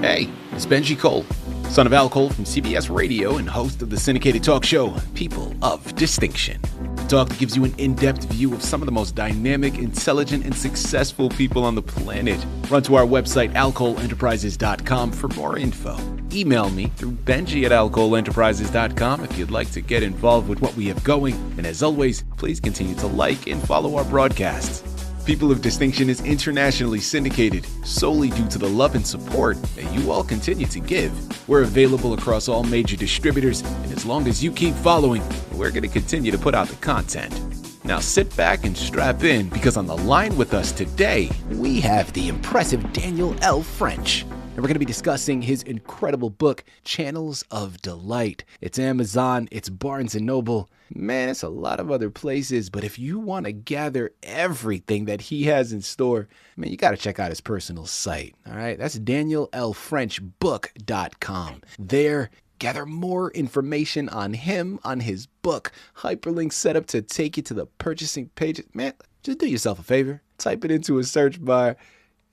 Hey, it's Benji Cole, son of Al Cole from CBS Radio and host of the syndicated talk show, People of Distinction. A talk that gives you an in-depth view of some of the most dynamic, intelligent, and successful people on the planet. Run to our website, alcoleenterprises.com for more info. Email me through benji@alcoleenterprises.com if you'd like to get involved with what we have going. And as always, please continue to like and follow our broadcasts. People of Distinction is internationally syndicated solely due to the love and support that you all continue to give. We're available across all major distributors, and as long as you keep following, we're going to continue to put out the content. Now sit back and strap in, because on the line with us today, we have the impressive Daniel L. French. And we're going to be discussing his incredible book, Channels of Delight. It's Amazon, it's Barnes & Noble. Man, it's a lot of other places, but if you want to gather everything that he has in store, man, you got to check out his personal site, all right? That's DanielLFrenchBook.com. There, gather more information on him, on his book, hyperlinks set up to take you to the purchasing pages. Man, just do yourself a favor. Type it into a search bar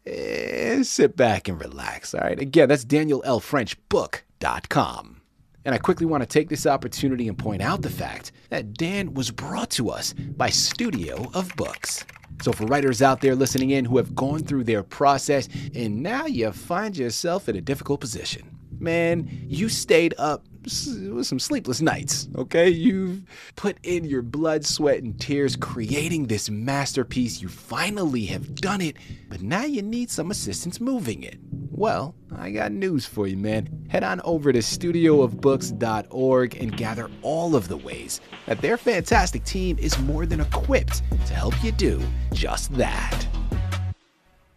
and sit back and relax, all right? Again, that's DanielLFrenchBook.com. And I quickly want to take this opportunity and point out the fact that Dan was brought to us by Studio of Books. So for writers out there listening in who have gone through their process and now you find yourself in a difficult position, man, you stayed up with some sleepless nights, okay? You've put in your blood, sweat, and tears creating this masterpiece. You finally have done it, but now you need some assistance moving it. Well, I got news for you, man. Head on over to studioofbooks.org and gather all of the ways that their fantastic team is more than equipped to help you do just that.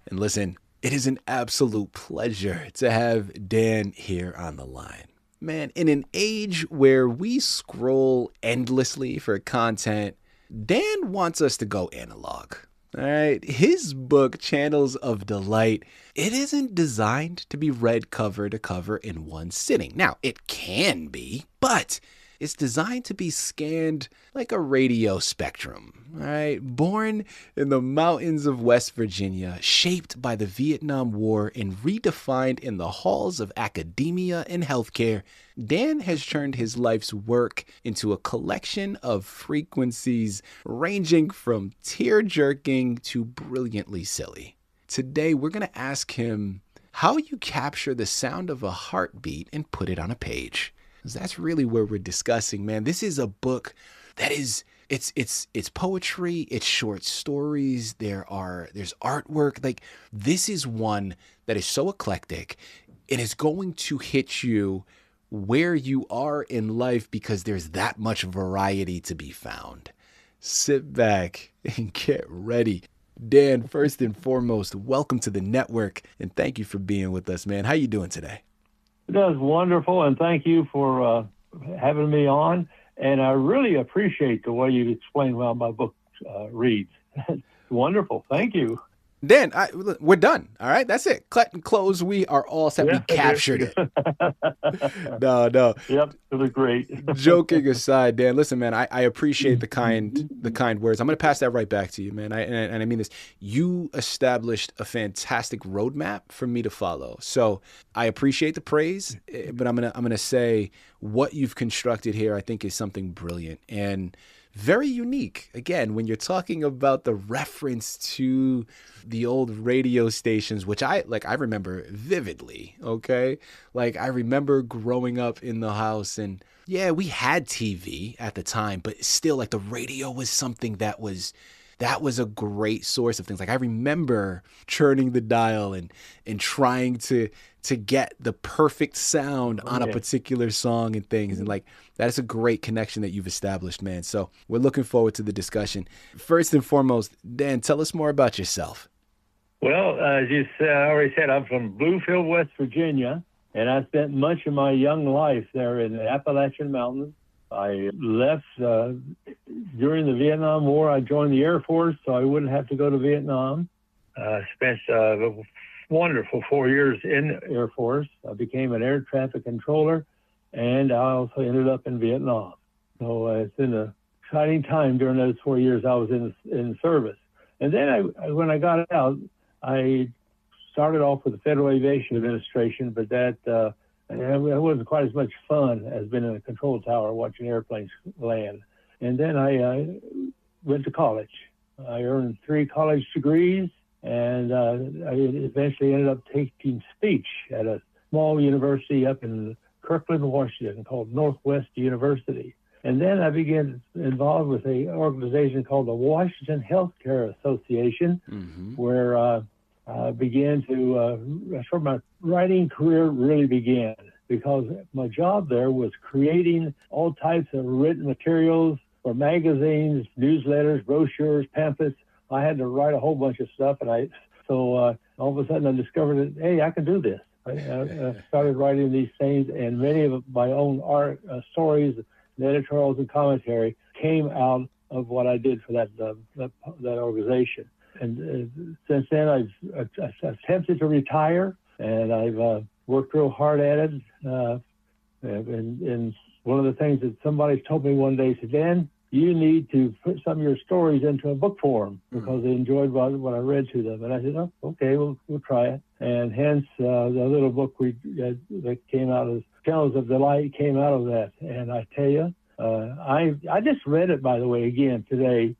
And listen, it is an absolute pleasure to have Dan here on the line. Man, in an age where we scroll endlessly for content, Dan wants us to go analog. All right, his book, Channels of Delight, it isn't designed to be read cover to cover in one sitting. Now, it can be, but it's designed to be scanned like a radio spectrum. All right, born in the mountains of West Virginia, shaped by the Vietnam War and redefined in the halls of academia and healthcare, Dan has turned his life's work into a collection of frequencies ranging from tear-jerking to brilliantly silly. Today, we're going to ask him how you capture the sound of a heartbeat and put it on a page. Because that's really where we're discussing, man. This is a book that is, it's poetry, it's short stories, there's artwork. Like, this is one that is so eclectic. It is going to hit you where you are in life because there's that much variety to be found. Sit back and get ready. Dan, first and foremost, welcome to the network, and thank you for being with us, man. How you doing today? That's wonderful, and thank you for having me on. And I really appreciate the way you explain how my book reads. It's wonderful. Thank you. Dan, we're done. All right, that's it. Cut and close. We are all set. Yeah, we captured it. No. Yep, it was great. Joking aside, Dan, listen, man, I appreciate the kind words. I'm going to pass that right back to you, man. And I mean this. You established a fantastic roadmap for me to follow. So I appreciate the praise, but I'm gonna say what you've constructed here, I think, is something brilliant and very unique. Again, when you're talking about the reference to the old radio stations, which I remember vividly, okay? Like, I remember growing up in the house, and yeah, we had TV at the time, but still, like, the radio was something that was a great source of things. Like, I remember churning the dial and trying to get the perfect sound on a particular song and things. And like, that is a great connection that you've established, man. So we're looking forward to the discussion. First and foremost, Dan, tell us more about yourself. Well, as you said, I already said, I'm from Bluefield, West Virginia, and I spent much of my young life there in the Appalachian Mountains. I left during the Vietnam War. I joined the Air Force so I wouldn't have to go to Vietnam. Spent wonderful 4 years in the Air Force. I became an air traffic controller, and I also ended up in Vietnam. So it's been an exciting time during those 4 years I was in service. And then when I got out, I started off with the Federal Aviation Administration, but that it wasn't quite as much fun as being in a control tower watching airplanes land. And then I went to college. I earned 3 college degrees, and I eventually ended up taking speech at a small university up in Kirkland, Washington, called Northwest University. And then I began involved with an organization called the Washington Healthcare Association, where I began to, that's where my writing career really began, because my job there was creating all types of written materials for magazines, newsletters, brochures, pamphlets. I had to write a whole bunch of stuff, and all of a sudden I discovered that, hey, I can do this. I started writing these things, and many of my own art stories, the editorials and commentary came out of what I did for that organization. And since then, I've attempted to retire, and I've worked real hard at it. And one of the things that somebody told me one day, said, Dan, you need to put some of your stories into a book form, because they enjoyed what I read to them. And I said, oh, okay, we'll try it. And hence the little book that came out as Channels of Delight came out of that. And I tell you, I just read it, by the way, again today,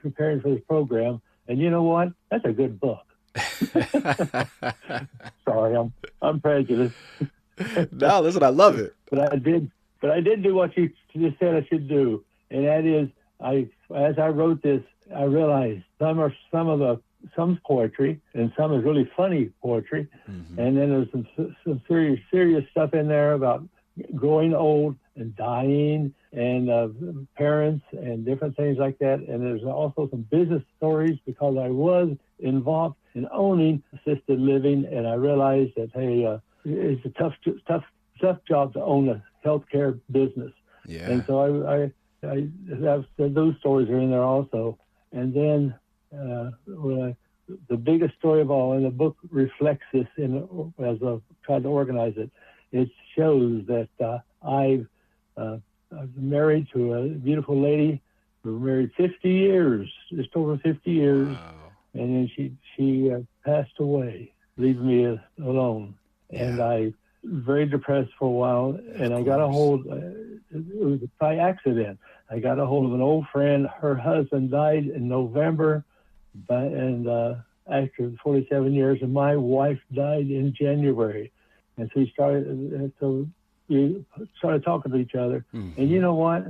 preparing for this program. And you know what? That's a good book. Sorry, I'm prejudiced. No, listen, I love it. But I did do what you just said I should do, and that is, as I wrote this, I realized some's poetry, and some is really funny poetry, and then there's some serious stuff in there about growing old and dying, and parents and different things like that. And there's also some business stories, because I was involved in owning assisted living, and I realized that, hey, it's a tough job to own a healthcare business. Yeah. And so those stories are in there also. And then the biggest story of all, and the book reflects this as I've tried to organize it. It shows that I was married to a beautiful lady. We were married 50 years, just over 50 years. Wow. And then she passed away, leaving me alone. Yeah. And I was very depressed for a while. And I got a hold, it was by accident. I got a hold of an old friend. Her husband died in November, after 47 years, and my wife died in January. And so we started talking to each other. And you know what?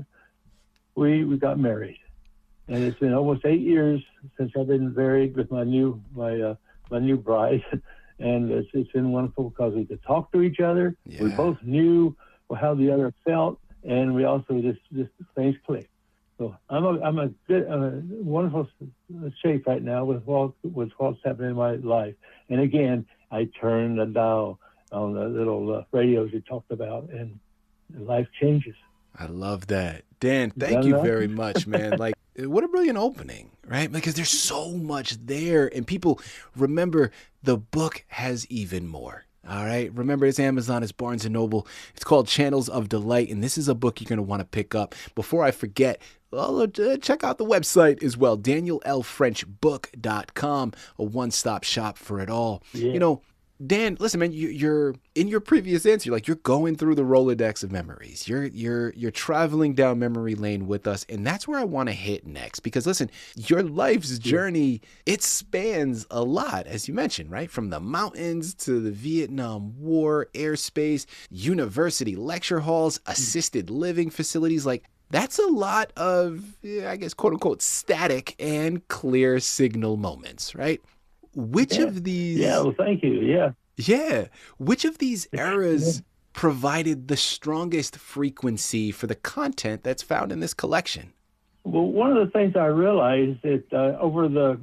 We got married. And it's been almost 8 years since I've been married with my new bride. And it's been wonderful, because we could talk to each other. Yeah. We both knew how the other felt, and we also just things clicked. So I'm a good, wonderful shape right now with what's happening in my life. And again, I turned the dial on the little radios you talked about, and life changes. I love that. Dan, thank you very much, man. Like, what a brilliant opening, right? Because there's so much there, and people remember the book has even more. All right. Remember, it's Amazon, it's Barnes & Noble. It's called Channels of Delight, and this is a book you're going to want to pick up. Before I forget, check out the website as well, DanielLFrenchBook.com, a one-stop shop for it all. Yeah. You know, Dan, listen, man, you're in your previous answer, like, you're going through the Rolodex of memories. You're traveling down memory lane with us, and that's where I want to hit next. Because listen, your life's journey, it spans a lot, as you mentioned, right? From the mountains to the Vietnam War, airspace, university lecture halls, assisted living facilities. Like, that's a lot of, I guess, quote unquote, static and clear signal moments, right? Which of these... Yeah, well, thank you, yeah. Yeah. Which of these eras provided the strongest frequency for the content that's found in this collection? Well, one of the things I realized that over the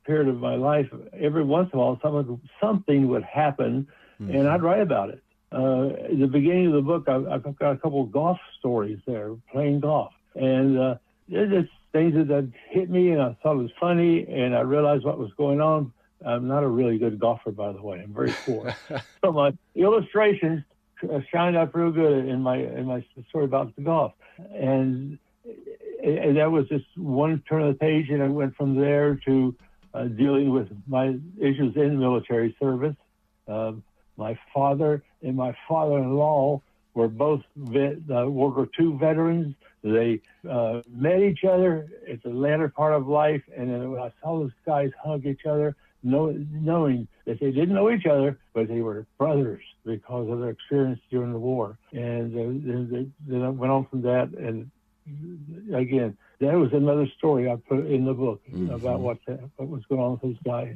period of my life, every once in a while, something would happen, and I'd write about it. At the beginning of the book, I've got a couple of golf stories there, playing golf. And there's just things that hit me, and I thought it was funny, and I realized what was going on. I'm not a really good golfer, by the way. I'm very poor. So my illustrations shined up real good in my story about the golf. And that was just one turn of the page, and I went from there to dealing with my issues in military service. My father and my father-in-law were both World War II veterans. They met each other at the latter part of life, and then when I saw those guys hug each other, knowing that they didn't know each other, but they were brothers because of their experience during the war. And then I went on from that, and again, that was another story I put in the book about what was going on with those guys.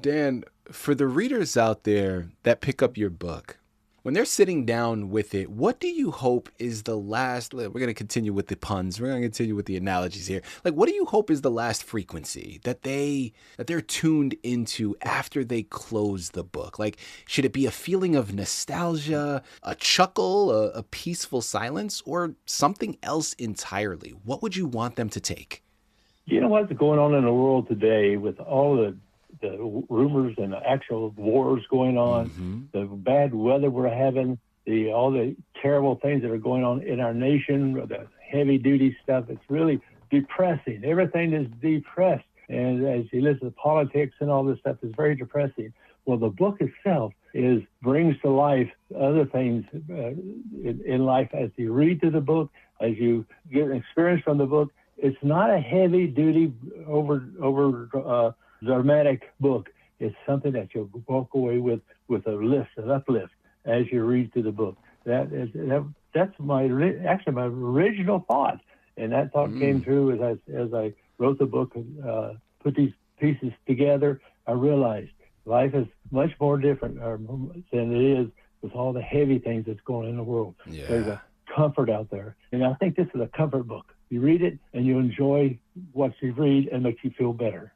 Dan, for the readers out there that pick up your book, when they're sitting down with it, what do you hope is the last, we're going to continue with the puns, we're going to continue with the analogies here. Like, what do you hope is the last frequency that they're tuned into after they close the book? Like, should it be a feeling of nostalgia, a chuckle, a peaceful silence, or something else entirely? What would you want them to take? You know what's going on in the world today with all the rumors and the actual wars going on, the bad weather we're having, all the terrible things that are going on in our nation, the heavy-duty stuff, it's really depressing. Everything is depressed. And as you listen to politics and all this stuff, it's very depressing. Well, the book itself brings to life other things in life as you read through the book, as you get an experience from the book. It's not a heavy-duty, dramatic book. It's something that you'll walk away with an uplift as you read through the book. That's my original thought, and that thought came through as I wrote the book and put these pieces together. I realized life is much more different than it is with all the heavy things that's going on in the world. Yeah. There's a comfort out there, and I think this is a comfort book. You read it and you enjoy what you read and makes you feel better.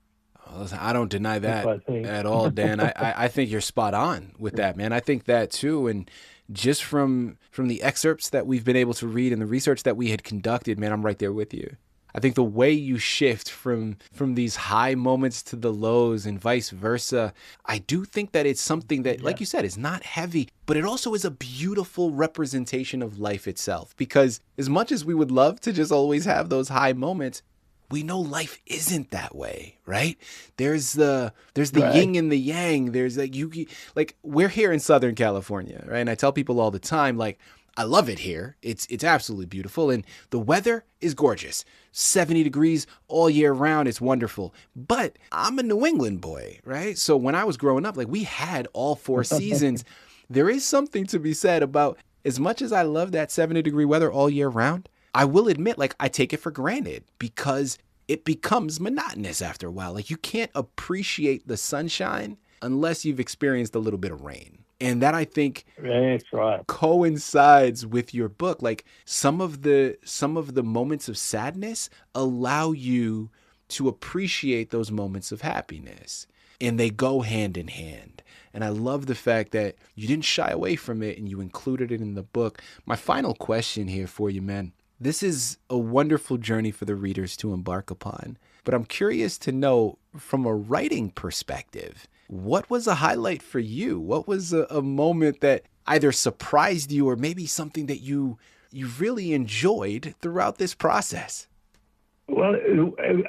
Listen, I don't deny that at all, Dan. I think you're spot on with that, man. I think that too. And just from the excerpts that we've been able to read and the research that we had conducted, man, I'm right there with you. I think the way you shift from these high moments to the lows and vice versa, I do think that it's something that, like you said, is not heavy, but it also is a beautiful representation of life itself. Because as much as we would love to just always have those high moments, we know life isn't that way, right? There's the yin and the yang. There's like we're here in Southern California, right? And I tell people all the time, like, I love it here. It's absolutely beautiful. And the weather is gorgeous. 70 degrees all year round. It's wonderful. But I'm a New England boy, right? So when I was growing up, like, we had all 4 seasons. There is something to be said about, as much as I love that 70-degree weather all year round, I will admit, like, I take it for granted because it becomes monotonous after a while. Like, you can't appreciate the sunshine unless you've experienced a little bit of rain. And that, I think, that's right, coincides with your book. Like, some of the moments of sadness allow you to appreciate those moments of happiness, and they go hand in hand. And I love the fact that you didn't shy away from it and you included it in the book. My final question here for you, man. This is a wonderful journey for the readers to embark upon, but I'm curious to know, from a writing perspective, what was a highlight for you? What was a moment that either surprised you or maybe something that you really enjoyed throughout this process? Well,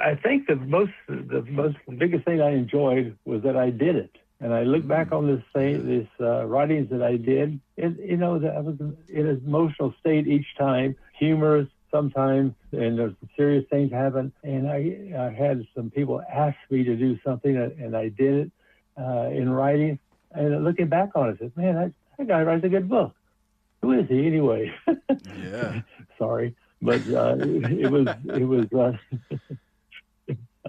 I think the biggest thing I enjoyed was that I did it. And I look back on this writings that I did, and, you know, that I was in an emotional state each time, humorous sometimes, and there's some serious things happen. And I had some people ask me to do something, and I did it in writing. And looking back on it, I said, man, that guy writes a good book. Who is he anyway? Yeah. Sorry, but it was.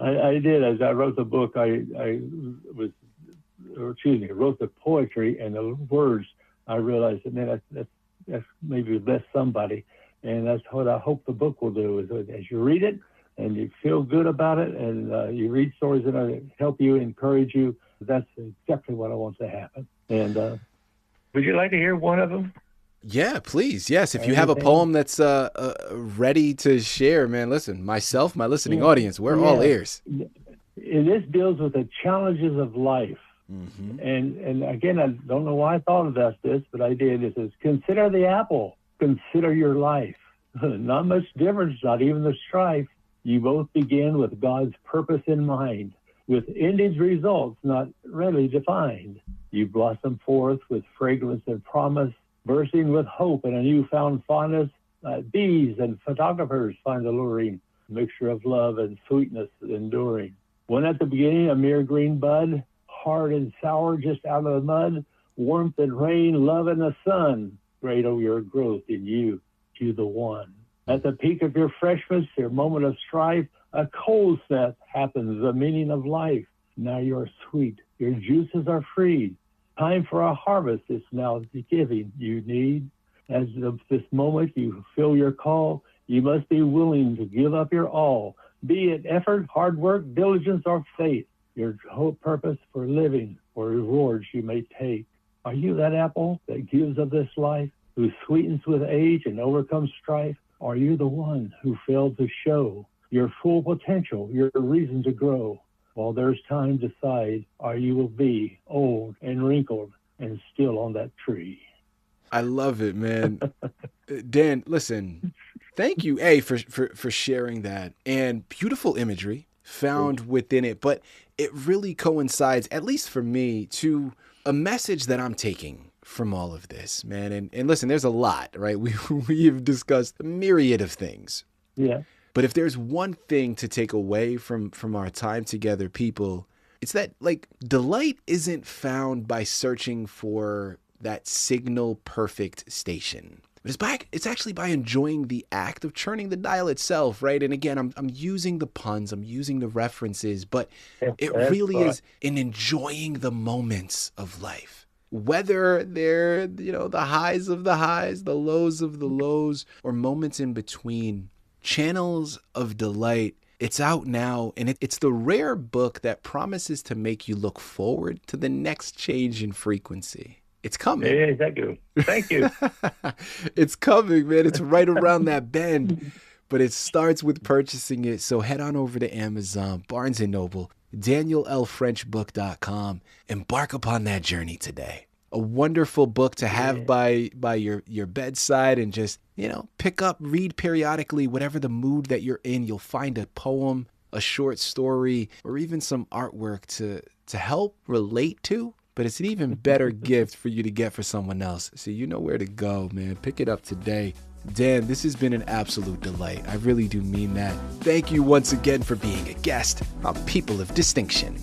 I did, as I wrote the book, I wrote the poetry and the words. I realized that, man, that's maybe bless somebody, and that's what I hope the book will do. Is as you read it and you feel good about it, and you read stories that help you, encourage you. That's exactly what I want to happen. And would you like to hear one of them? Yeah, please. Yes, if you have a poem that's ready to share, man. Listen, myself, my listening audience, we're all ears. And this deals with the challenges of life. Mm-hmm. And again, I don't know why I thought about this, but I did. It says, consider the apple, consider your life. Not much difference, not even the strife. You both begin with God's purpose in mind. with endings results not readily defined. You blossom forth with fragrance and promise, bursting with hope and a newfound fondness. Bees and photographers find alluring, mixture of love and sweetness enduring. One at the beginning, a mere green bud, hard and sour just out of the mud, warmth and rain, love and the sun, cradle your growth in you the one. At the peak of your freshness, your moment of strife, a cold snap happens, the meaning of life. Now you're sweet, your juices are free. Time for a harvest is now the giving you need. As of this moment you feel your call, you must be willing to give up your all. Be it effort, hard work, diligence, or fate, your whole purpose for living, or rewards you may take. Are you that apple that gives of this life, who sweetens with age and overcomes strife? Are you the one who failed to show your full potential, your reason to grow? While there's time, decide, or you will be old and wrinkled and still on that tree. I love it, man. Dan, listen, thank you, A, for sharing that, and beautiful imagery found within it, but it really coincides, at least for me, to a message that I'm taking from all of this, man. And listen, there's a lot, right? We've discussed a myriad of things. Yeah. But if there's one thing to take away from our time together, people, it's that, like, delight isn't found by searching for that signal perfect station. But it's actually by enjoying the act of turning the dial itself, right? And again, I'm using the puns, I'm using the references, but it really is in enjoying the moments of life. Whether they're, the highs of the highs, the lows of the lows, or moments in between. Channels of Delight. It's out now, and it's the rare book that promises to make you look forward to the next change in frequency. It's coming. Hey, thank you. Thank you. It's coming, man. It's right around that bend. But it starts with purchasing it. So head on over to Amazon, Barnes & Noble, DanielLFrenchBook.com. Embark upon that journey today. A wonderful book to have by your bedside, and just, pick up, read periodically, whatever the mood that you're in. You'll find a poem, a short story, or even some artwork to help relate to. But it's an even better gift for you to get for someone else. So you know where to go, man. Pick it up today. Dan, this has been an absolute delight. I really do mean that. Thank you once again for being a guest on People of Distinction.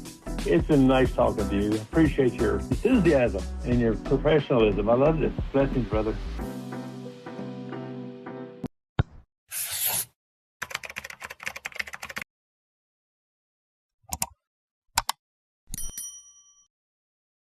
It's been nice talking to you. Appreciate your enthusiasm and your professionalism. I love this. Blessings, brother.